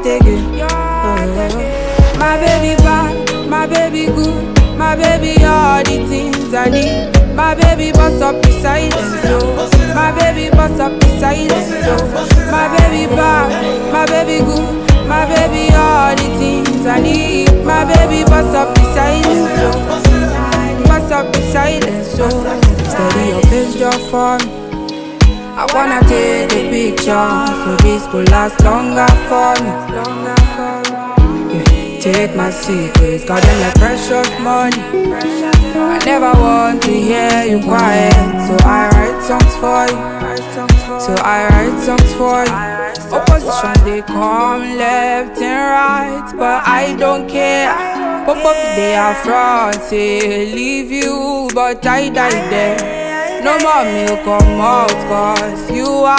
it again. My baby bad, my baby good, my baby all the things I need. My baby bust up the silence, so my baby bust up the silence, so my baby bad, my baby good, my baby all the things I need. My baby bust up the silence, so bust up the silence, so steady your pace just for me. I wanna take a picture, so this could last longer for me. Yeah, take my secrets, got them like precious money. I never want to hear you quiet, so I write songs for you. So I write songs for you. Opposition they come left and right, but I don't care. Pop up they are front, say leave you, but I die there. No more milk come out, cause you are